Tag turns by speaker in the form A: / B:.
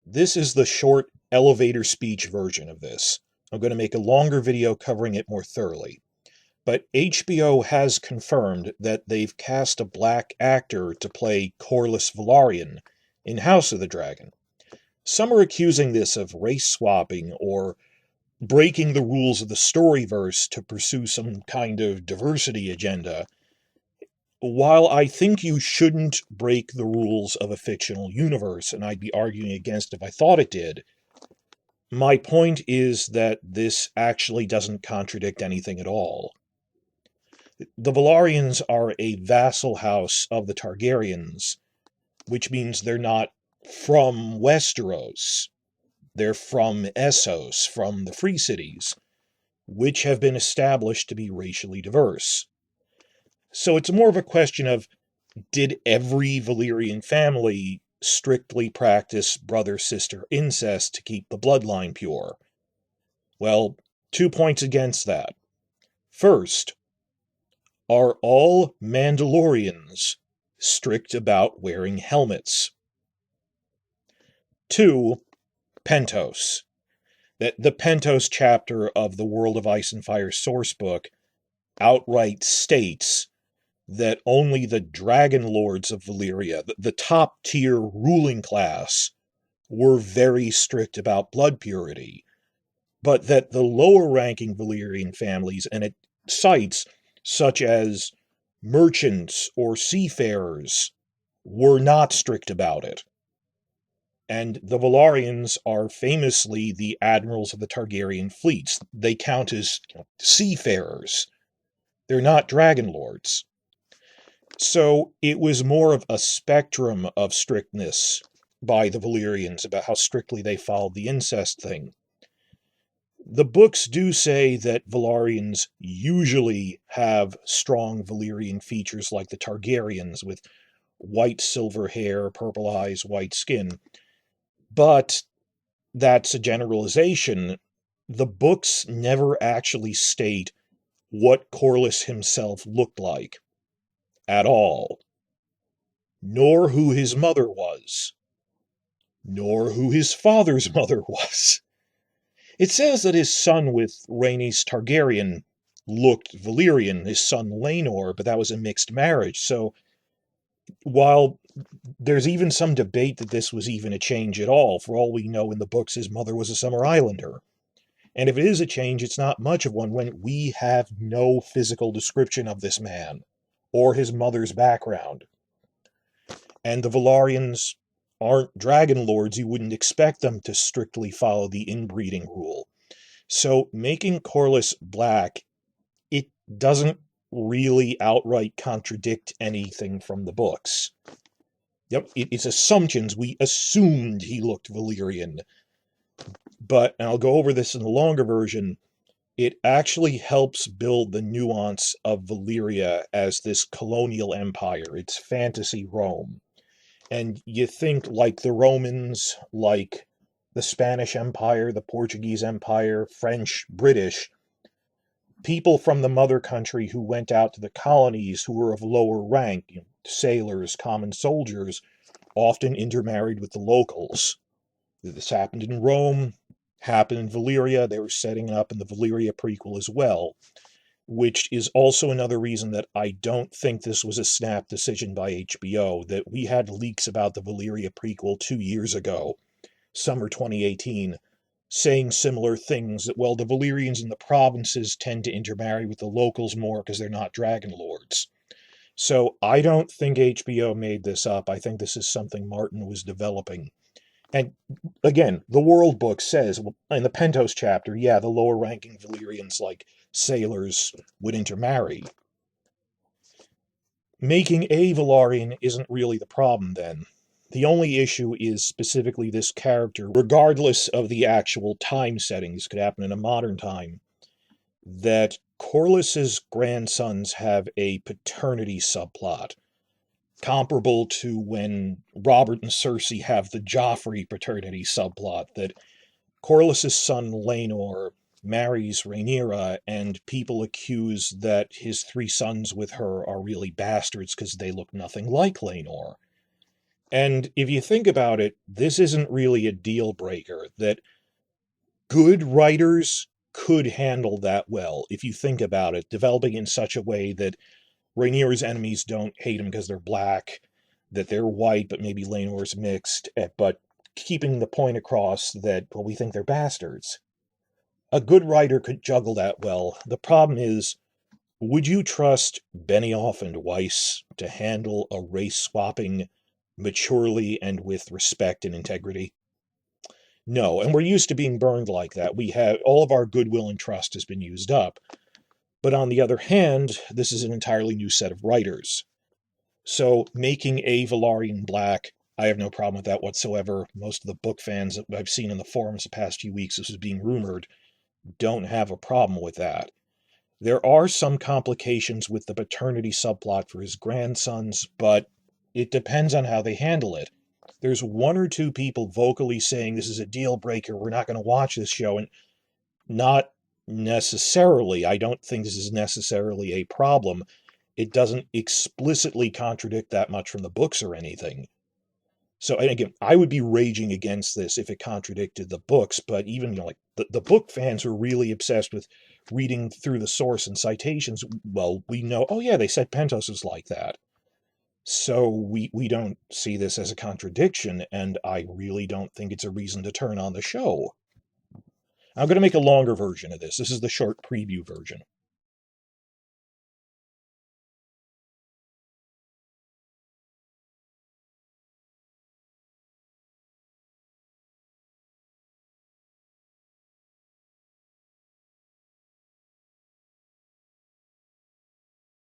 A: This is the short elevator speech version of this. I'm going to make a longer video covering it more thoroughly. But HBO has confirmed that they've cast a black actor to play Corlys Velaryon in House of the Dragon. Some are accusing this of race swapping or breaking the rules of the storyverse to pursue some kind of diversity agenda. While I think you shouldn't break the rules of a fictional universe, and I'd be arguing against if I thought it did, my point is that this actually doesn't contradict anything at all. The Velaryons are a vassal house of the Targaryens, which means they're not from Westeros. They're from Essos, from the Free Cities, which have been established to be racially diverse. So it's more of a question of, did every Valyrian family strictly practice brother-sister incest to keep the bloodline pure? Well, 2 points against that. First, are all Mandalorians strict about wearing helmets? 2, Pentos. That the Pentos chapter of the World of Ice and Fire sourcebook outright states that only the Dragon Lords of Valyria, the top-tier ruling class, were very strict about blood purity, but that the lower-ranking Valyrian families, and it cites such as merchants or seafarers, were not strict about it. And the Velaryons are famously the admirals of the Targaryen fleets. They count as seafarers. They're not dragon lords. So it was more of a spectrum of strictness by the Valyrians about how strictly they followed the incest thing. The books do say that Velaryons usually have strong Valyrian features like the Targaryens, with white silver hair, purple eyes, white skin. But that's a generalization. The books never actually state what Corlys himself looked like at all, nor who his mother was, nor who his father's mother was. It says that his son with Rhaenys Targaryen looked Valyrian, his son Laenor, but that was a mixed marriage. So while there's even some debate that this was even a change at all, for all we know in the books his mother was a Summer Islander. And if it is a change, it's not much of one when we have no physical description of this man or his mother's background. And the Velaryons aren't dragon lords. You wouldn't expect them to strictly follow the inbreeding rule. So making Corlys black, it doesn't really outright contradict anything from the books. Yep, it's assumptions. We assumed he looked Valyrian. But, and I'll go over this in the longer version, it actually helps build the nuance of Valyria as this colonial empire. It's fantasy Rome. And you think like the Romans, like the Spanish Empire, the Portuguese Empire, French, British, people from the mother country who went out to the colonies who were of lower rank, sailors, common soldiers, often intermarried with the locals. This happened in Rome, happened in Valyria. They were setting up in the Valyria prequel as well, which is also another reason that I don't think this was a snap decision by HBO, that we had leaks about the Valyria prequel 2 years ago, summer 2018, saying similar things, that, well, the Valyrians in the provinces tend to intermarry with the locals more because they're not dragon lords. So I don't think HBO made this up. I think this is something Martin was developing. And again, the World Book says, in the Pentos chapter, yeah, the lower-ranking Valyrians, like sailors, would intermarry. Making a Velaryon isn't really the problem, then. The only issue is specifically this character, regardless of the actual time settings, could happen in a modern time, that Corlys's grandsons have a paternity subplot, comparable to when Robert and Cersei have the Joffrey paternity subplot, that Corlys's son Laenor marries Rhaenyra, and people accuse that his 3 sons with her are really bastards because they look nothing like Laenor. And if you think about it, this isn't really a deal breaker. That good writers could handle that well, if you think about it, developing in such a way that Rhaenyra's enemies don't hate him because they're black, that they're white, but maybe Laenor's mixed, but keeping the point across that, well, we think they're bastards. A good writer could juggle that well. The problem is, would you trust Benioff and Weiss to handle a race swapping maturely and with respect and integrity? No, and we're used to being burned like that. We have all of our goodwill and trust has been used up. But on the other hand, this is an entirely new set of writers. So making a Velaryon black, I have no problem with that whatsoever. Most of the book fans that I've seen in the forums the past few weeks, this is being rumored, don't have a problem with that. There are some complications with the paternity subplot for his grandsons, but it depends on how they handle it. There's one or two people vocally saying this is a deal breaker, we're not going to watch this show, and not necessarily. I don't think this is necessarily a problem. It doesn't explicitly contradict that much from the books or anything. So, and again, I would be raging against this if it contradicted the books, but even, like, the book fans were really obsessed with reading through the source and citations. Well, we know, oh yeah, they said Pentos was like that. So we don't see this as a contradiction, and I really don't think it's a reason to turn on the show. I'm going to make a longer version of this. This is the short preview version.